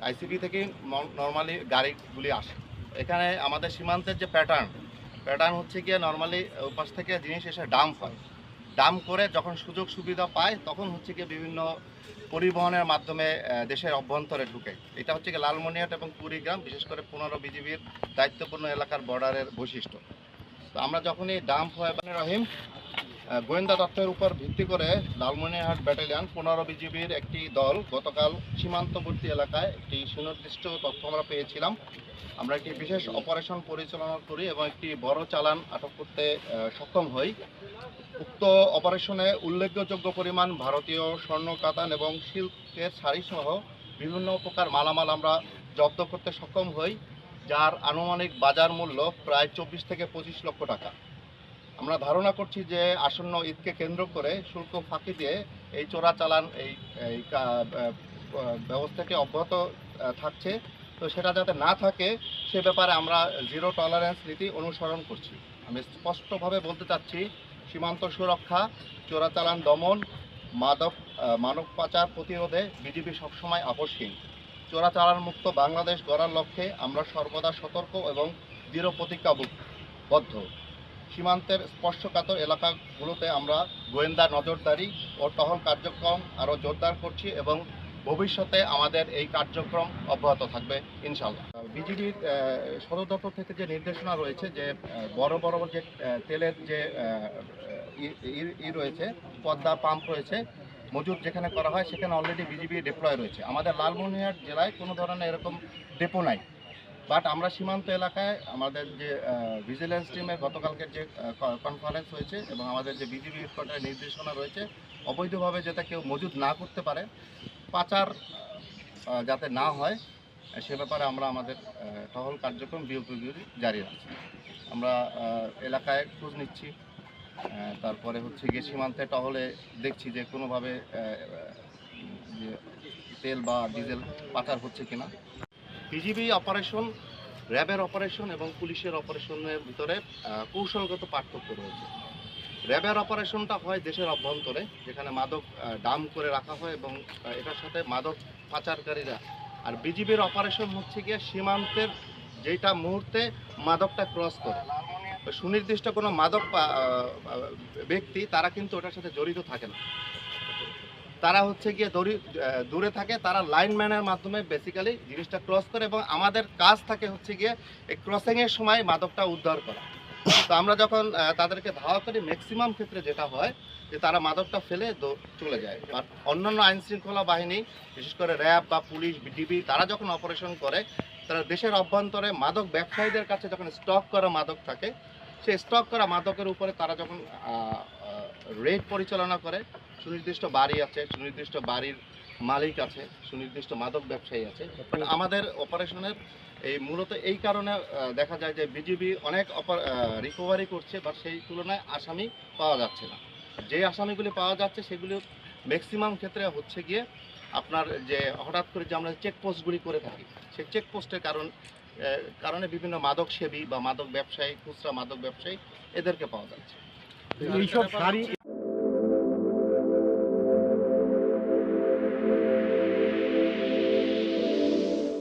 ICP থেকে normally গাড়িগুলি আসে। এখানে আমাদের সীমান্তের যে প্যাটার্ন হচ্ছে গিয়ে নর্মালি ওপাশ থেকে জিনিস এসে ডাম্প হয়। ডাম্প করে যখন সুযোগ সুবিধা পায় তখন হচ্ছে গিয়ে বিভিন্ন পরিবহনের মাধ্যমে দেশের অভ্যন্তরে ঢুকে। এটা হচ্ছে গিয়ে লালমনিরহাট এবং কুড়িগ্রাম, বিশেষ করে 15 বিজিবির দায়িত্বপূর্ণ এলাকার বর্ডারের বৈশিষ্ট্য। তো আমরা যখনই ডাম্প হয় রহিম গোয়েন্দা তথ্যের উপর ভিত্তি করে লালমনিরহাট ব্যাটালিয়ন 15 বিজিবির একটি দল গতকাল সীমান্তবর্তী এলাকায় একটি সুনির্দিষ্ট তথ্য আমরা পেয়েছিলাম। আমরা একটি বিশেষ অপারেশন পরিচালনা করি এবং একটি বড় চালান আটক করতে সক্ষম হই। উক্ত অপারেশনে উল্লেখযোগ্য পরিমাণ ভারতীয় স্বর্ণ, কাতান এবং সিল্কের শাড়িসহ বিভিন্ন প্রকার মালামাল আমরা জব্দ করতে সক্ষম হই, যার আনুমানিক বাজার মূল্য প্রায় 24 থেকে 25 লক্ষ টাকা। আমরা ধারণা করছি যে আসন্ন ঈদকে কেন্দ্র করে শুল্ক ফাঁকি দিয়ে এই চোরাচালান এই ব্যবস্থাটি অব্যাহত থাকছে। তো সেটা যাতে না থাকে সে ব্যাপারে আমরা জিরো টলারেন্স নীতি অনুসরণ করছি। আমি স্পষ্টভাবে বলতে চাচ্ছি, সীমান্ত সুরক্ষা, চোরাচালান দমন, মানব পাচার প্রতিরোধে বিজিবি সবসময় আপোষহীন। চোরাচালান মুক্ত বাংলাদেশ গড়ার লক্ষ্যে আমরা সর্বদা সতর্ক এবং দৃঢ় প্রতিজ্ঞাবদ্ধ। সীমান্তের স্পর্শকাতর এলাকাগুলোতে আমরা গোয়েন্দা নজরদারি ও টহল কার্যক্রম আরও জোরদার করছি এবং ভবিষ্যতে আমাদের এই কার্যক্রম অব্যাহত থাকবে ইনশাআল্লাহ। বিজিবির সদর দপ্তর থেকে যে নির্দেশনা রয়েছে যে বড় বড় যে তেলের যে রয়েছে, পদ্মা পাম্প রয়েছে, মজুদ যেখানে করা হয় সেখানে অলরেডি বিজিবি ডিপ্লয় রয়েছে। আমাদের লালমনিরহাট জেলায় কোনো ধরনের এরকম ডেপো নাই। বাট আমরা সীমান্ত এলাকায় আমাদের যে ভিজিলেন্স টিমের গতকালকের যে কনফারেন্স হয়েছে এবং আমাদের যে বিজিবি হেডকোয়ার্টারের নির্দেশনা রয়েছে, অবৈধভাবে যাতে কেউ মজুদ না করতে পারে, পাচার যাতে না হয় সে ব্যাপারে আমরা আমাদের টহল কার্যক্রম বিউপিগুলি জারি রাখছি। আমরা এলাকায় খোঁজ নিচ্ছি, তারপরে হচ্ছে গিয়ে সীমান্তে টহলে দেখছি যে কোনোভাবে যে তেল বা ডিজেল পাচার হচ্ছে কিনা। বিজিবি অপারেশন, র্যাবের অপারেশন এবং পুলিশের অপারেশনের ভিতরে কৌশলগত পার্থক্য রয়েছে। র্যাবের অপারেশনটা হয় দেশের অভ্যন্তরে, যেখানে মাদক ডাম্প করে রাখা হয় এবং এটার সাথে মাদক পাচারকারীরা। আর বিজিবির অপারেশন হচ্ছে গিয়ে সীমান্তের যেটা মুহূর্তে মাদকটা ক্রস করে, সুনির্দিষ্ট কোনো মাদক ব্যক্তি তারা কিন্তু ওটার সাথে জড়িত থাকে না। তারা হচ্ছে গিয়ে দূরে থাকে, তারা লাইনম্যানের মাধ্যমে বেসিক্যালি জিনিসটা ক্রস করে এবং আমাদের কাজ থাকে হচ্ছে গিয়ে এই ক্রসিংয়ের সময় মাদকটা উদ্ধার করা। তো আমরা যখন তাদেরকে ধাওয়া করি, ম্যাক্সিমাম ক্ষেত্রে যেটা হয় যে তারা মাদকটা ফেলে চলে যায়। আর অন্যান্য আইনশৃঙ্খলা বাহিনী, বিশেষ করে র্যাব বা পুলিশ, ডিবি, তারা যখন অপারেশন করে, তারা দেশের অভ্যন্তরে মাদক ব্যবসায়ীদের কাছে যখন স্টক করা মাদক থাকে, সেই স্টক করা মাদকের উপরে তারা যখন রেড পরিচালনা করে, সুনির্দিষ্ট বাড়ি আছে, সুনির্দিষ্ট বাড়ির মালিক আছে, সুনির্দিষ্ট মাদক ব্যবসায়ী আছে। আমাদের অপারেশনের মূলত এই কারণে দেখা যায় যে বিজিবি অনেক রিকভারি করছে, বা সেই তুলনায় আসামি পাওয়া যাচ্ছে না। যে আসামিগুলি পাওয়া যাচ্ছে সেগুলি ম্যাক্সিমাম ক্ষেত্রে হচ্ছে গিয়ে আপনার যে হঠাৎ করে যে আমরা চেকপোস্টগুলি করে থাকি, সেই চেকপোস্টের কারণে বিভিন্ন মাদক সেবী বা মাদক ব্যবসায়ী, খুচরা মাদক ব্যবসায়ী, এদেরকে পাওয়া যাচ্ছে।